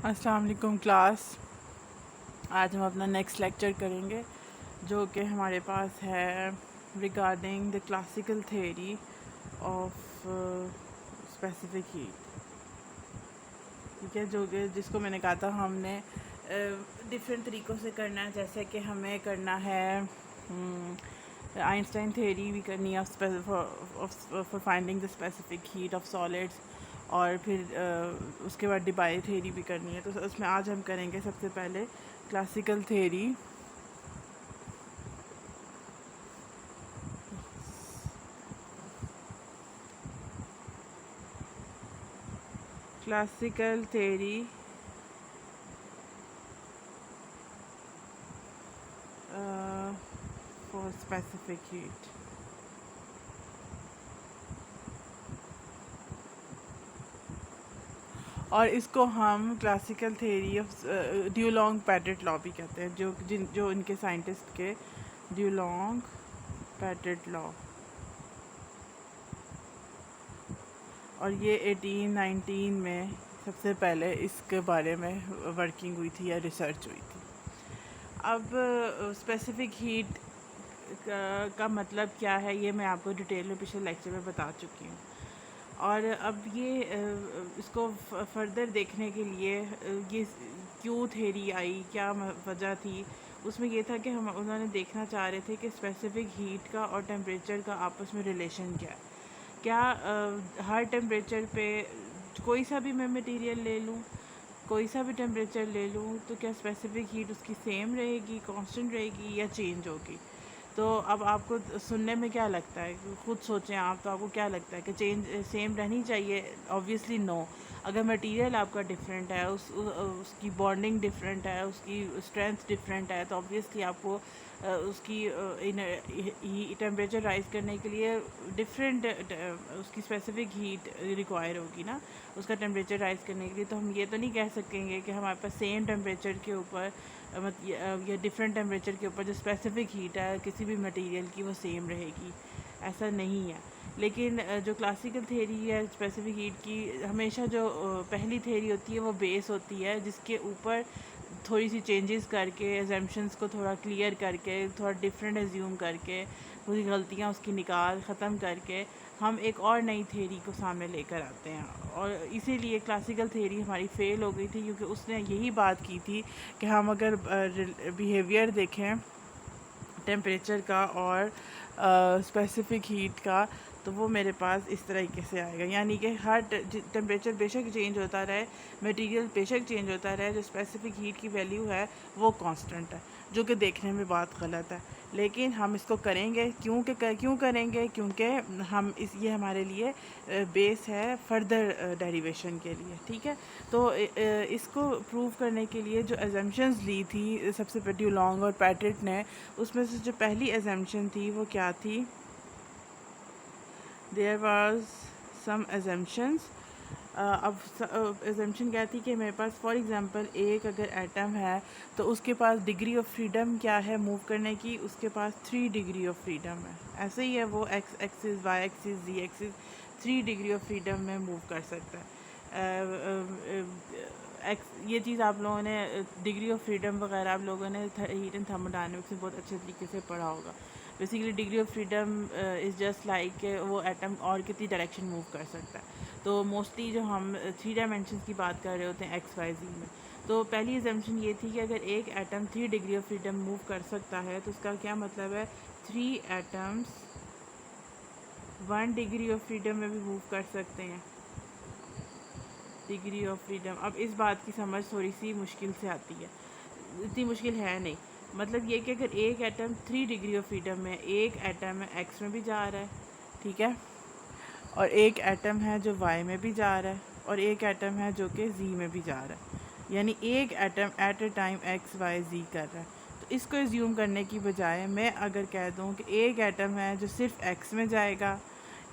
अस्सलाम वालेकुम क्लास। आज हम अपना नेक्स्ट लेक्चर करेंगे जो कि हमारे पास है regarding the classical theory of specific heat. ठीक है, जो कि जिसको मैंने कहा था हमने डिफरेंट तरीक़ों से करना है। जैसे कि हमें करना है आइंस्टाइन थ्योरी भी करनी है for finding the specific heat of solids, और फिर उसके बाद डिबाई थ्योरी भी करनी है। तो उसमें आज हम करेंगे सबसे पहले classical theory. Classical theory for specific heat. और इसको हम क्लासिकल थ्योरी ऑफ ड्यूलॉन्ग पैटेट लॉ भी कहते हैं, जो इनके साइंटिस्ट के ड्यूलॉन्ग पैटेट लॉ। और ये 1819 में सबसे पहले इसके बारे में वर्किंग हुई थी या रिसर्च हुई थी। अब स्पेसिफिक हीट का मतलब क्या है ये मैं आपको डिटेल में पिछले लेक्चर में बता चुकी हूँ। और अब ये इसको फर्दर देखने के लिए ये क्यों थ्योरी आई, क्या वजह थी, उसमें ये था कि हम उन्होंने देखना चाह रहे थे कि स्पेसिफिक हीट का और टेम्परेचर का आपस में रिलेशन क्या है। क्या हर टेम्परेचर पे कोई सा भी मैं मटेरियल ले लूँ, कोई सा भी टेम्परेचर ले लूँ, तो क्या स्पेसिफिक हीट उसकी सेम रहेगी, कांस्टेंट रहेगी या चेंज होगी। तो अब आपको सुनने में क्या लगता है, खुद सोचें आप, तो आपको क्या लगता है कि चेंज सेम रहनी चाहिए? Obviously no. अगर मटेरियल आपका डिफरेंट है, उसकी बॉन्डिंग डिफरेंट है, उसकी स्ट्रेंथ डिफरेंट है, तो ऑब्वियसली आपको उसकी टेम्परेचर राइज़ करने के लिए डिफरेंट उसकी स्पेसिफिक हीट रिक्वायर होगी ना, उसका टेम्परेचर राइज़ करने के लिए। तो हम ये तो नहीं कह सकेंगे कि हमारे पास सेम टेम्परेचर के ऊपर या डिफरेंट टेम्परेचर के ऊपर जो स्पेसिफिक हीट है किसी भी मटेरियल की वो सेम रहेगी, ऐसा नहीं है। लेकिन जो क्लासिकल थ्योरी है स्पेसिफिक हीट की, हमेशा जो पहली थ्योरी होती है वो बेस होती है, जिसके ऊपर थोड़ी सी चेंजेस करके, एजम्पशंस को थोड़ा क्लियर करके, थोड़ा डिफरेंट एज्यूम करके, पूरी गलतियाँ उसकी निकाल ख़त्म करके हम एक और नई थ्योरी को सामने लेकर आते हैं। और इसीलिए क्लासिकल थ्योरी हमारी फ़ेल हो गई थी, क्योंकि उसने यही बात की थी कि हम अगर बिहेवियर देखें टेम्परेचर का और स्पेसिफिक हीट का, तो वो मेरे पास इस तरीके से आएगा। यानी कि हर टेम्परेचर बेशक चेंज होता रहे, मटेरियल बेशक चेंज होता रहे, जो स्पेसिफिक हीट की वैल्यू है वो कांस्टेंट है, जो कि देखने में बात गलत है। लेकिन हम इसको करेंगे, क्यों करेंगे? क्योंकि हम ये हमारे लिए बेस है फर्दर डेरिवेशन के लिए। ठीक है, तो इसको प्रूव करने के लिए जो एजम्पशंस ली थी सबसे पहले ड्यूलॉन्ग और पैटेट ने, उसमें से जो पहली एजम्पशन थी वो क्या थी? There was some assumptions. अब एजम्पशन क्या थी कि मेरे पास फॉर एग्ज़ाम्पल एक अगर एटम है तो उसके पास डिग्री ऑफ फ्रीडम क्या है मूव करने की? उसके पास 3 डिग्री ऑफ फ्रीडम है। ऐसे ही है, वो X axis, Y axis, Z axis 3 degree of freedom में मूव कर सकता है। ये चीज़ आप लोगों ने डिग्री ऑफ फ्रीडम वगैरह आप लोगों ने हीट एंड थर्मोडायनेमिक्स में बहुत अच्छे तरीके से पढ़ा होगा। Basically degree of freedom is just like वो एटम और कितनी डायरेक्शन मूव कर सकता है। तो मोस्टली जो हम 3 डायमेंशन की बात कर रहे होते हैं एक्स वाई जी में, तो पहली एजम्पशन ये थी कि अगर एक atom 3 degree of freedom move कर सकता है तो उसका क्या मतलब है? 3 एटम्स 1 डिग्री ऑफ फ्रीडम में भी मूव कर सकते हैं। डिग्री ऑफ फ्रीडम, अब इस बात की समझ थोड़ी सी मुश्किल से आती है, इतनी मुश्किल है नहीं। मतलब ये कि अगर एक एटम 3 डिग्री ऑफ फ्रीडम में, एक एटम है एक्स में भी जा रहा है, ठीक है, और एक एटम है जो वाई में भी जा रहा है, और एक एटम है जो कि जी में भी जा रहा है, यानी एक atom at a time x y g कर रहा है। तो इसको एज्यूम करने की बजाय मैं अगर कह दूं कि एक एटम है जो सिर्फ एक्स में जाएगा,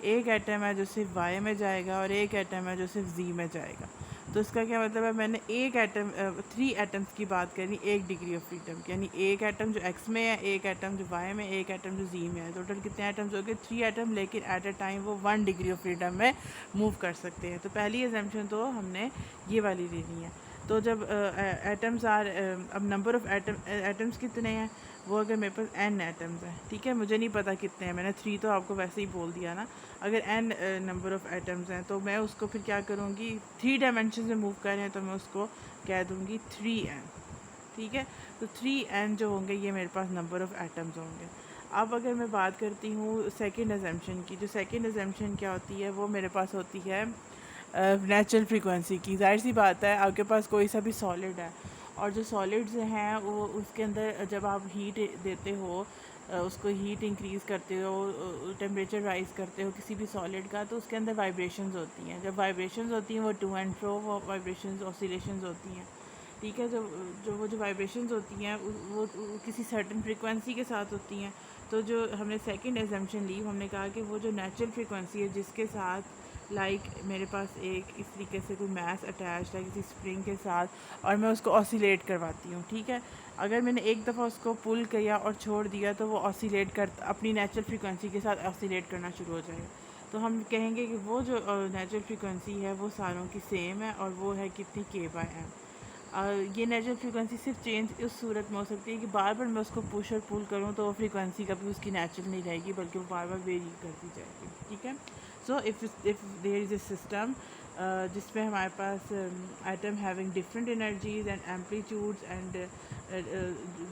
एक एटम है जो सिर्फ वाई में जाएगा, और एक एटम है जो सिर्फ जी में जाएगा, तो इसका क्या मतलब है? मैंने एक एटम 3 एटम्स की बात करी, 1 डिग्री ऑफ फ्रीडम की, यानी एक एटम जो एक्स में है, एक एटम जो वाई में, एक एटम जो जी में है। टोटल कितने एटम्स हो गए? 3 एटम, लेकिन एट अ टाइम वो 1 डिग्री ऑफ फ्रीडम में मूव कर सकते हैं। तो पहली एजम्पशन तो हमने ये वाली लेनी है। तो जब एटम्स आर अब नंबर ऑफ़ एटम्स कितने हैं, वो अगर मेरे पास n एटम्स हैं, ठीक है, मुझे नहीं पता कितने हैं, मैंने 3 तो आपको वैसे ही बोल दिया ना। अगर n नंबर ऑफ़ एटम्स हैं तो मैं उसको फिर क्या करूँगी, 3 डायमेंशन में मूव कर रहे हैं तो मैं उसको कह दूँगी 3n, ठीक है। तो 3n जो होंगे ये मेरे पास नंबर ऑफ़ एटम्स होंगे। अब अगर मैं बात करती हूँ सेकंड अजम्पशन की, जो सेकंड अजम्पशन क्या होती है, वो मेरे पास होती है नेचुरल फ्रीक्वेंसी की। जाहिर सी बात है, आपके पास कोई सा भी सॉलिड है और जो सॉलिड्स हैं वो उसके अंदर जब आप हीट देते हो, उसको हीट इंक्रीज़ करते हो, टेम्परेचर राइज़ करते हो किसी भी सॉलिड का, तो उसके अंदर वाइब्रेशंस होती हैं। जब वाइब्रेशंस होती हैं वो to and fro vibrations oscillations होती हैं, ठीक है। जो वाइब्रेशंस होती हैं वो किसी सर्टेन फ्रीक्वेंसी के साथ होती हैं। तो जो हमने सेकंड एजम्पशन ली, हमने कहा कि वो जो नेचुरल फ्रीक्वेंसी है जिसके साथ मेरे पास एक इस तरीके से कोई मैस अटैच्ड है किसी स्प्रिंग के साथ और मैं उसको ऑसिलेट करवाती हूँ, ठीक है। अगर मैंने एक दफ़ा उसको पुल किया और छोड़ दिया तो वो ऑसिलेट कर अपनी नेचुरल फ्रीक्वेंसी के साथ ऑसिलेट करना शुरू हो जाएगा। तो हम कहेंगे कि वो जो नेचुरल फ्रीक्वेंसी है वो सारों की सेम है और वो है कितनी k/m। ये नेचुरल फ्रीक्वेंसी सिर्फ चेंज उस सूरत में हो सकती है कि बार बार मैं उसको पुश और पुल करूँ तो वो फ्रीक्वेंसी कभी उसकी नेचुरल नहीं रहेगी, बल्कि वो बार बार वेरी करती जाएगी, ठीक है। So if there is a system जिसमें हमारे पास atom having different energies and amplitudes एंड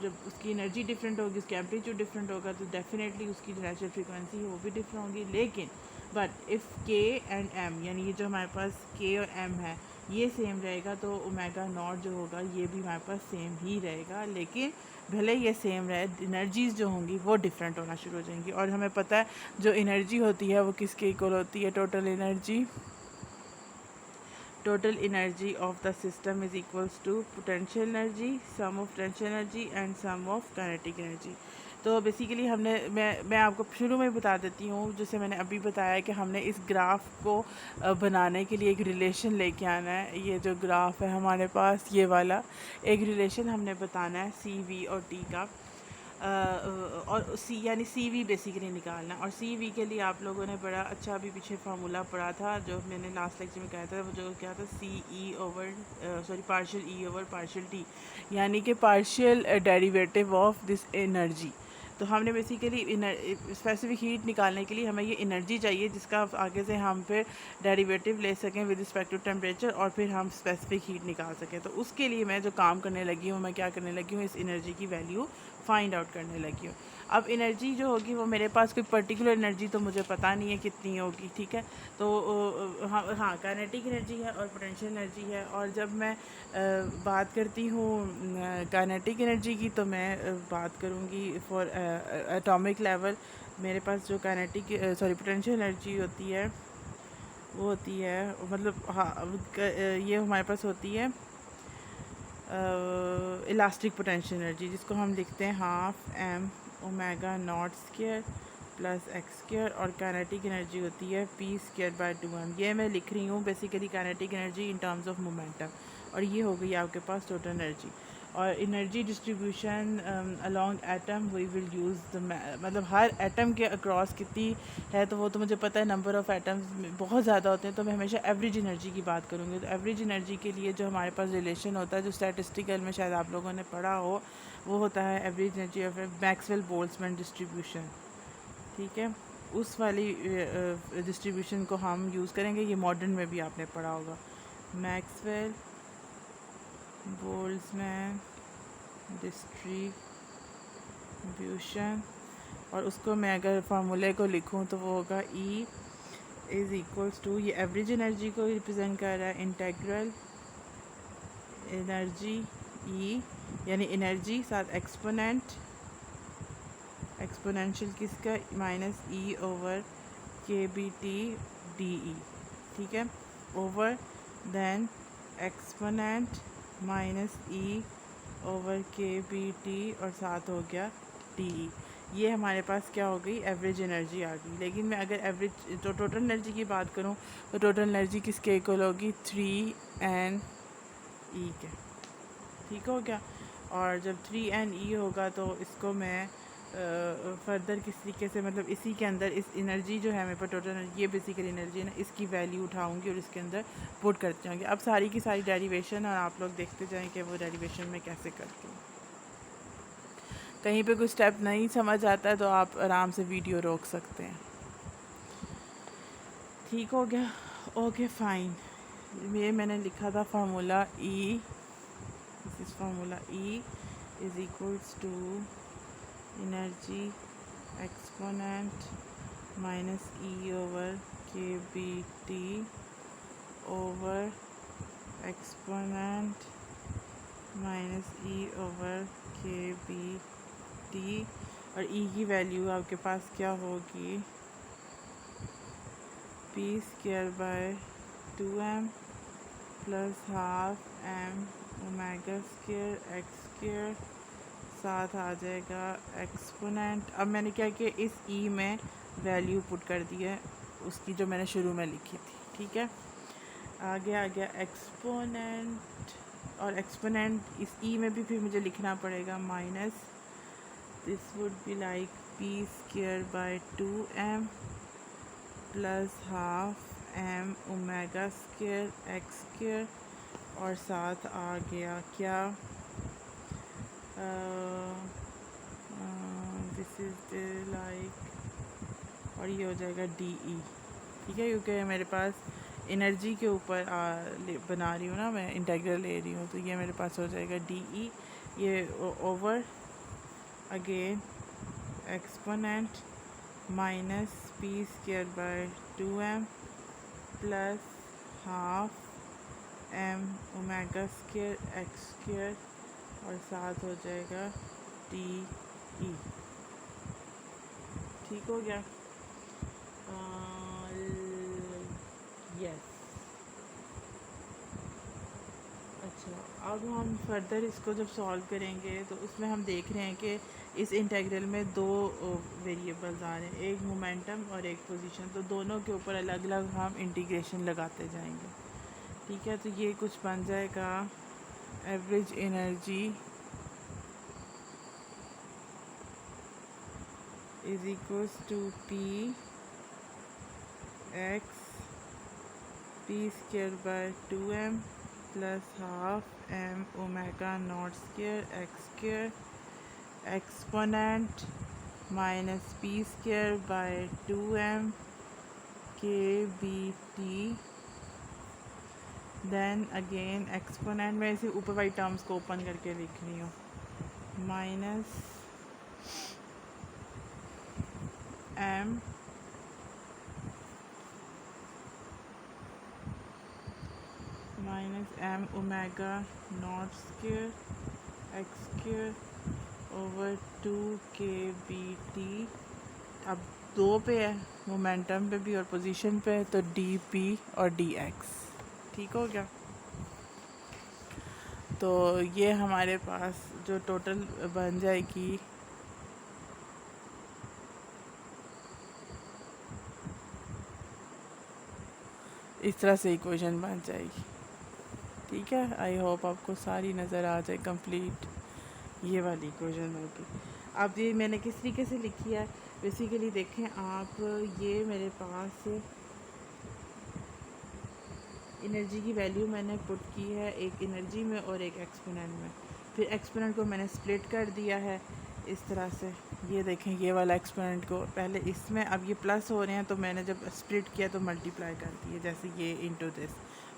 जब उसकी एनर्जी डिफरेंट होगी, उसकी एम्पलीट्यूड डिफरेंट होगा, तो डेफिनेटली उसकी जो नेचुरल फ्रीक्वेंसी है वो भी डिफरेंट होगी। लेकिन but if k and m, यानी ये जो हमारे पास k और m है ये सेम रहेगा, तो ओमेगा नॉट जो होगा ये भी हमारे पास सेम ही रहेगा। लेकिन भले ये सेम रहे, एनर्जीज़ जो होंगी वो डिफरेंट होना शुरू हो जाएंगी। और हमें पता है जो एनर्जी होती है वो किसके इक्वल होती है, total energy of the system is equals to potential energy, sum of potential energy and sum of kinetic energy. तो बेसिकली मैं आपको शुरू में बता देती हूँ, जैसे मैंने अभी बताया कि हमने इस ग्राफ को बनाने के लिए एक रिलेशन लेके आना है। ये जो ग्राफ है हमारे पास, ये वाला एक रिलेशन हमने बताना है CV और T का, और यानी CV बेसिकली निकालना। और CV के लिए आप लोगों ने बड़ा अच्छा अभी पीछे फार्मूला पढ़ा था जो मैंने लास्ट लेक्चर में कहा था, वो जो क्या था, partial E over partial T, यानी कि partial derivative of this energy. तो हमने बेसिकली स्पेसिफिक हीट निकालने के लिए हमें ये एनर्जी चाहिए जिसका आगे से हम फिर डेरिवेटिव ले सकें विद रिस्पेक्ट टू टेम्परेचर और फिर हम स्पेसिफिक हीट निकाल सकें। तो उसके लिए मैं जो काम करने लगी हूँ, मैं क्या करने लगी हूँ, इस एनर्जी की वैल्यू फाइंड आउट करने लगी हूँ। अब एनर्जी जो होगी वो मेरे पास कोई पर्टिकुलर एनर्जी तो मुझे पता नहीं है कितनी होगी, ठीक है। तो हाँ काइनेटिक एनर्जी है और पोटेंशियल एनर्जी है। और जब मैं बात करती हूँ काइनेटिक एनर्जी की, तो मैं बात करूँगी फॉर एटॉमिक लेवल। मेरे पास जो पोटेंशियल एनर्जी होती है वो होती है, मतलब हाँ ये हमारे पास होती है इलास्टिक पोटेंशियल एनर्जी, जिसको हम लिखते हैं ½ omega not square plus x square, और काइनेटिक एनर्जी होती है p²/2m। ये मैं लिख रही हूँ basically kinetic energy in terms of momentum. और ये हो गई आपके पास टोटल एनर्जी। और energy distribution along atom we will use मतलब हर एटम के अक्रॉस कितनी है, तो वो तो मुझे पता है, नंबर ऑफ़ एटम्स बहुत ज़्यादा होते हैं, तो मैं हमेशा एवरेज एनर्जी की बात करूँगी। तो एवरेज एनर्जी के लिए जो हमारे पास रिलेशन होता है, जो स्टैटिस्टिकल में शायद आप लोगों ने पढ़ा हो, वो होता है average energy of Maxwell Boltzmann distribution, ठीक है। उस वाली डिस्ट्रीब्यूशन को हम यूज़ करेंगे। ये मॉडर्न में भी आपने पढ़ा होगा, मैक्सवेल बोल्ट्जमैन डिस्ट्रीब्यूशन। और उसको मैं अगर फार्मूले को लिखूं तो वो होगा E इज़ इक्वल्स टू, ये एवरेज एनर्जी को रिप्रेजेंट कर रहा है, इंटेग्रल एनर्जी E, यानी एनर्जी साथ एक्सपोनेंशियल किसका, -E ओवर kBT/dE, ठीक है, over then exponent -E over kBT और साथ हो गया DE। ये हमारे पास क्या हो गई, एवरेज एनर्जी आ गई। लेकिन मैं अगर एवरेज तो टोटल एनर्जी की बात करूं तो टोटल एनर्जी किसके इक्वल होगी, 3NE के, ठीक हो गया। और जब 3NE होगा तो इसको मैं फर्दर किस तरीके से मतलब इसी के अंदर इस एनर्जी जो है मेरे पास टोटल एनर्जी, ये बेसिकल एनर्जी है ना, इसकी वैल्यू उठाऊंगी और इसके अंदर पुट करते जाऊँगी। अब सारी की सारी डेरिवेशन और आप लोग देखते जाएं कि वो डेरिवेशन में कैसे करती हूँ। कहीं पे कोई स्टेप नहीं समझ आता है तो आप आराम से वीडियो रोक सकते हैं। ठीक हो गया? Okay fine. ये मैंने लिखा था formula e, this is formula e is equals to energy exponent minus e over k B t over exponent minus e over k B t, और ई की वैल्यू आपके पास क्या होगी, p square by 2m plus half m omega square x square, साथ आ जाएगा एक्सपोनेंट। अब मैंने क्या किया, इस ई में वैल्यू पुट कर दी है उसकी जो मैंने शुरू में लिखी थी। ठीक है, आगे आ गया एक्सपोनेंट, और एक्सपोनेंट इस ई में भी फिर मुझे लिखना पड़ेगा minus, this would be like p square by 2m plus half m omega square x square, और साथ आ गया क्या, दिस इज़ लाइक, और ये हो जाएगा डी ई। ठीक है, क्योंकि मेरे पास एनर्जी के ऊपर बना रही हूँ ना मैं, इंटीग्रल ले रही हूँ, तो ये मेरे पास हो जाएगा डी ई, ये over again exponent minus p square by 2m plus half m omega square x square, और साथ हो जाएगा टी ई। ठीक हो गया? यस। अच्छा, अब हम फर्दर इसको जब सॉल्व करेंगे तो उसमें हम देख रहे हैं कि इस इंटीग्रल में दो वेरिएबल्स आ रहे हैं, एक मोमेंटम और एक पोजीशन, तो दोनों के ऊपर अलग अलग हम इंटीग्रेशन लगाते जाएंगे। ठीक है, तो ये कुछ बन जाएगा average energy is equals to p x p square by 2m plus half m omega not square x square exponent minus p square by 2m k B T, then again exponent में इसे ऊपर वाली terms को open करके लिख रही हूँ, minus m minus m omega not square x square over 2 k B T. अब दो पे है, मोमेंटम पे भी और पोजीशन पे है, तो डी पी और डी एक्स। ठीक हो गया? तो ये हमारे पास जो टोटल बन जाएगी इस तरह से इक्वेशन बन जाएगी। ठीक है, आई होप आपको सारी नज़र आ जाए कंप्लीट ये वाली इक्वेशन होगी। अब ये मैंने किस तरीके से लिखी है, बेसिकली देखें आप, ये मेरे पास एनर्जी की वैल्यू मैंने पुट की है एक एनर्जी में और एक एक्सपोनेंट में, फिर एक्सपोनेंट को मैंने स्प्लिट कर दिया है इस तरह से। ये देखें, ये वाला एक्सपोनेंट को पहले इसमें, अब ये प्लस हो रहे हैं तो मैंने जब स्प्लिट किया तो मल्टीप्लाई कर दिया, जैसे ये इंटू दिस,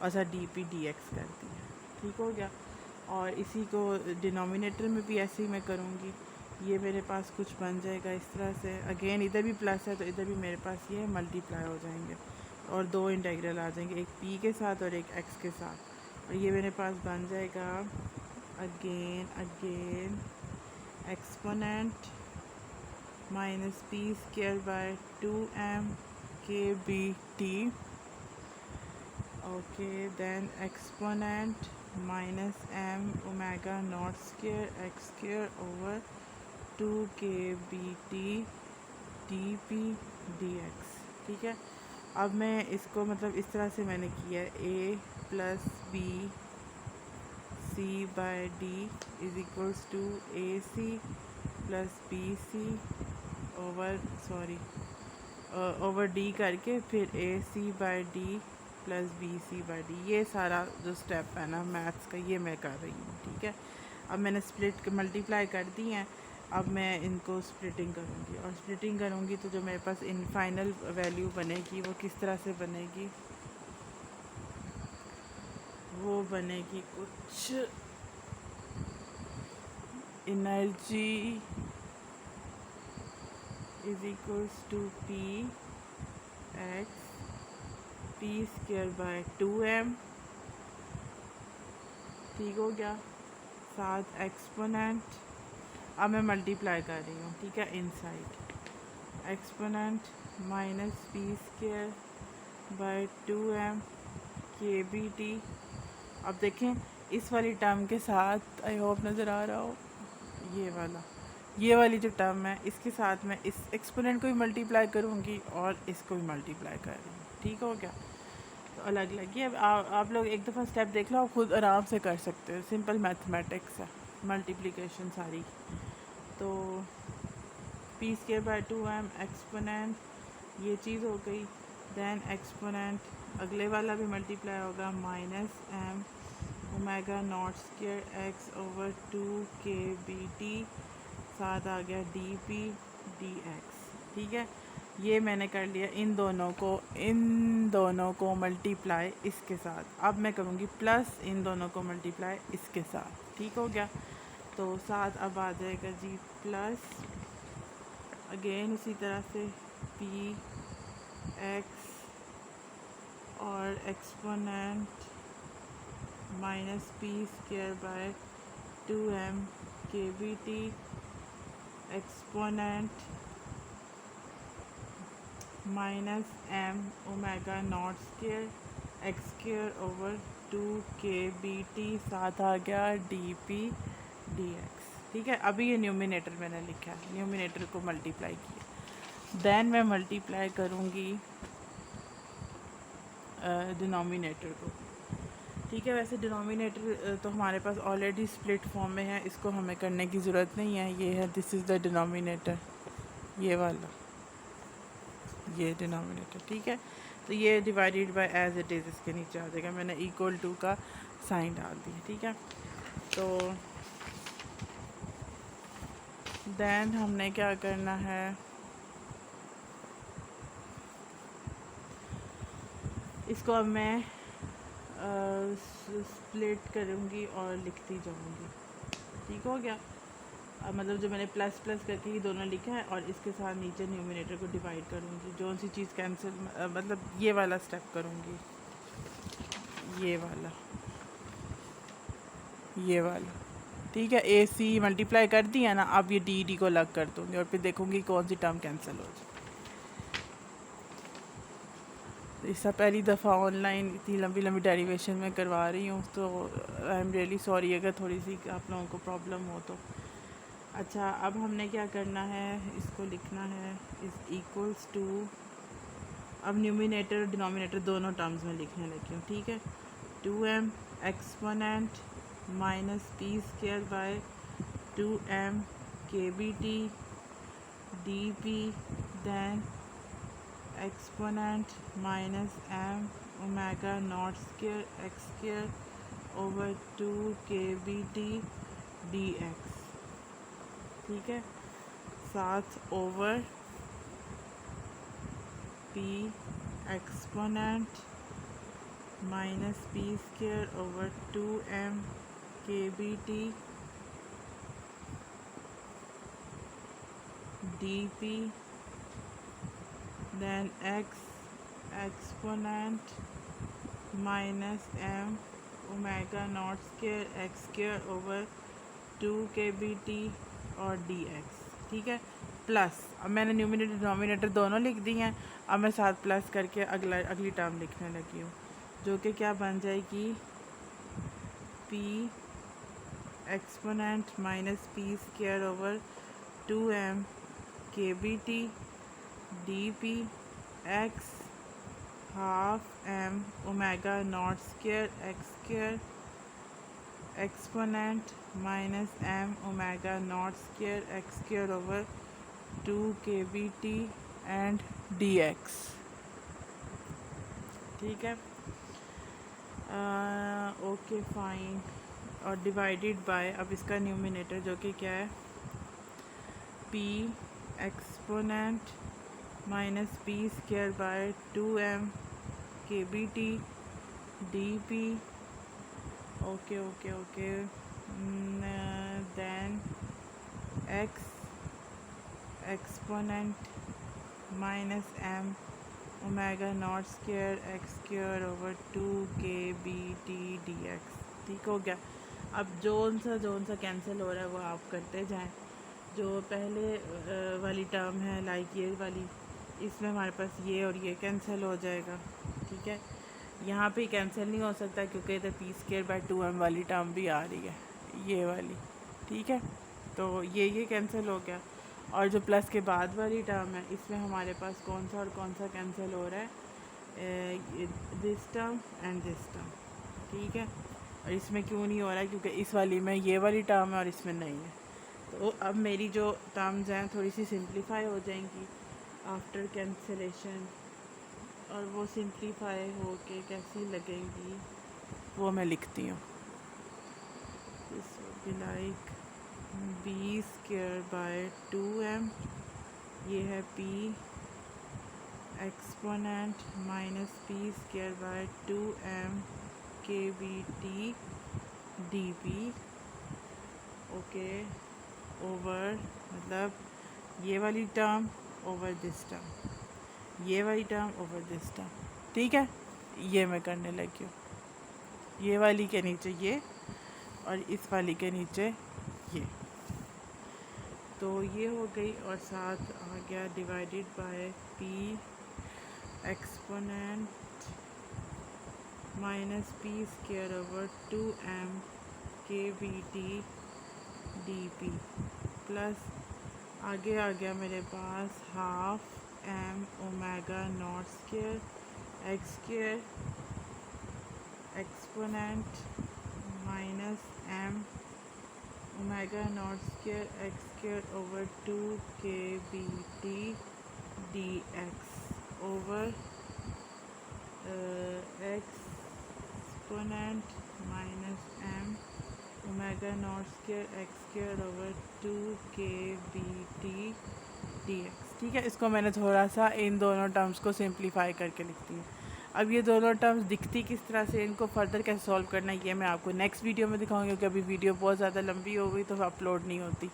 और sir D p d x कर दिया। ठीक हो गया? और इसी को डिनोमिनेटर में भी ऐसे ही मैं करूँगी, ये मेरे पास कुछ बन जाएगा इस तरह से। अगेन इधर भी प्लस है तो इधर भी मेरे पास ये मल्टीप्लाई हो जाएंगे और दो इंटीग्रल आ जाएंगे, एक पी के साथ और एक एक्स के साथ, और ये मेरे पास बन जाएगा again exponent minus p square by 2m k B T, okay, then exponent minus m omega not square x square over 2 k B T d p d x. ठीक है, अब मैं इसको मतलब इस तरह से मैंने किया है, a plus b c by d is equals to a c plus b c over d करके फिर a c by d plus b c by d. ये सारा जो स्टेप है ना मैथ्स का, ये मैं कर रही हूँ, ठीक है। अब मैंने स्प्लिट मल्टीप्लाई कर दी हैं। अब मैं इनको स्प्लिटिंग करूँगी, और स्प्लिटिंग करूँगी तो जो मेरे पास इन फाइनल वैल्यू बनेगी वो किस तरह से बनेगी, वो बनेगी कुछ energy is equals to p x p square by 2m, ठीक हो गया। साथ एक्सपोनेंट, अब मैं मल्टीप्लाई कर रही हूँ, ठीक है, inside exponent minus p square by 2m k B T. अब देखें इस वाली टर्म के साथ, आई होप नज़र आ रहा हो, ये वाली जो टर्म है इसके साथ मैं इस एक्सपोनेंट को भी मल्टीप्लाई करूँगी और इसको भी मल्टीप्लाई कर रही हूँ, ठीक हो गया। तो अलग अलग ये आप लोग एक दफ़ा स्टेप देख लो, आप खुद आराम से कर सकते हो, सिंपल मैथमेटिक्स है, मल्टीप्लिकेशन सारी। तो P square by 2m exponent, ये चीज़ हो गई। देन एक्सपोनेंट अगले वाला भी मल्टीप्लाई होगा, minus m omega not square x over 2 k B T, साथ आ गया डी पी डी एक्स, ठीक है। ये मैंने कर लिया इन दोनों को मल्टीप्लाई इसके साथ। अब मैं करूँगी प्लस इन दोनों को मल्टीप्लाई इसके साथ, ठीक हो गया। तो साथ अब आ जाएगा जी प्लस अगेन इसी तरह से पी एक्स और exponent minus p square by 2m k B T exponent minus m omega not square x square over 2 k B T, साथ आ गया डी पी डी एक्स, ठीक है। अभी ये न्यूमिनेटर मैंने लिखा है, न्यूमिनेटर को मल्टीप्लाई किया। देन मैं मल्टीप्लाई करूँगी डिनोमिनेटर को, ठीक है। वैसे डिनोमिनेटर तो हमारे पास ऑलरेडी स्प्लिट फॉर्म में है, इसको हमें करने की ज़रूरत नहीं है। ये है, दिस इज़ द डिनोमिनेटर, ये वाला, ये डिनोमिनेटर, ठीक है। तो ये divided by as it is इसके नीचे आ जाएगा, मैंने इक्वल टू का साइन डाल दिया, ठीक है। तो देन हमने क्या करना है, इसको अब मैं स्प्लिट करूँगी और लिखती जाऊँगी, ठीक हो गया। मतलब जो मैंने प्लस प्लस करके ही दोनों लिखा है, और इसके साथ नीचे न्यूमिनेटर को डिवाइड करूँगी, जो सी चीज़ कैंसिल, मतलब ये वाला स्टेप करूँगी, ये वाला, ठीक है। ए सी मल्टीप्लाई कर दिया ना, अब ये डी डी को अलग कर दूँगी और फिर देखूँगी कौन सी टर्म कैंसिल हो जाए। इससे पहली दफ़ा ऑनलाइन इतनी लंबी लंबी डेरिवेशन में करवा रही हूँ, तो आई एम रियली सॉरी अगर थोड़ी सी आप लोगों को प्रॉब्लम हो तो। अच्छा, अब हमने क्या करना है, इसको लिखना है इज़ इक्वल्स टू, अब न्यूमिनेटर और डिनोमिनेटर दोनों टर्म्स में लिखने लगी हूँ, ठीक है। 2m exponent minus p square by 2m k B T d p, then exponent minus m omega not square x square over 2 k B T d x, ठीक है। साथ over p exponent minus p square over 2m k B T d p, then x exponent minus m omega not square x square over 2 k B t और D x, ठीक है। Plus अब मैंने numerator denominator दोनों लिख दी हैं, अब मैं साथ प्लस करके अगली टर्म लिखने लगी हूँ, जो कि क्या बन जाएगी, p exponent minus p square over 2m k B T d p x half m omega not square x square exponent minus m omega not square x square over 2 kBt and dx। ठीक है, okay fine. और divided by, अब इसका numerator जो कि क्या है, p exponent minus p square by 2m kBt dp। Okay okay okay, then x exponent minus m omega not square x square over 2 kBt dx। ठीक हो गया। अब जोन सा कैंसिल हो रहा है वो आप करते जाएं। जो पहले वाली टर्म है लाइक ये वाली, इसमें हमारे पास ये और ये कैंसिल हो जाएगा। ठीक है, यहाँ पे कैंसिल नहीं हो सकता क्योंकि इधर पी स्क्वायर बाय 2m वाली टर्म भी आ रही है, ये वाली। ठीक है, तो ये कैंसिल हो गया। और जो प्लस के बाद वाली टर्म है, इसमें हमारे पास कौन सा और कौन सा कैंसिल हो रहा है, this term and this term. ठीक है, और इसमें क्यों नहीं हो रहा है, क्योंकि इस वाली में ये वाली टर्म है और इसमें नहीं है। तो अब मेरी जो टर्म्स हैं थोड़ी सी सिंप्लीफाई हो जाएंगी आफ्टर कैंसिलेशन, और वो सिंप्लीफाई हो के कैसी लगेंगी वो मैं लिखती हूँ। This would be like b square by 2m, ये है p exponent minus p square by 2m kBt dp। Okay, over मतलब ये वाली टर्म ओवर दिस टर्म, ये वाली टर्म ओवर दिस टर्म। ठीक है, ये मैं करने लगी हूँ, ये वाली के नीचे ये और इस वाली के नीचे ये। तो ये हो गई, और साथ आ गया divided by p exponent minus p square over 2m kBt dp plus आगे आ गया मेरे पास half m omega not square x square exponent minus m omega not square x square over 2 kBt dx over exponent minus m omega not square x square over 2 kBt dx। ठीक है, इसको मैंने थोड़ा सा इन दोनों टर्म्स को simplify करके लिखती हूँ। अब ये दोनों टर्म्स दिखती किस तरह से, इनको फर्दर कैसे सॉल्व करना है ये मैं आपको नेक्स्ट वीडियो में दिखाऊंगी, क्योंकि अभी वीडियो बहुत ज़्यादा लंबी हो गई तो अपलोड नहीं होती।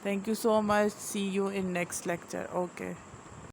Thank you so much, see you in next lecture. Okay.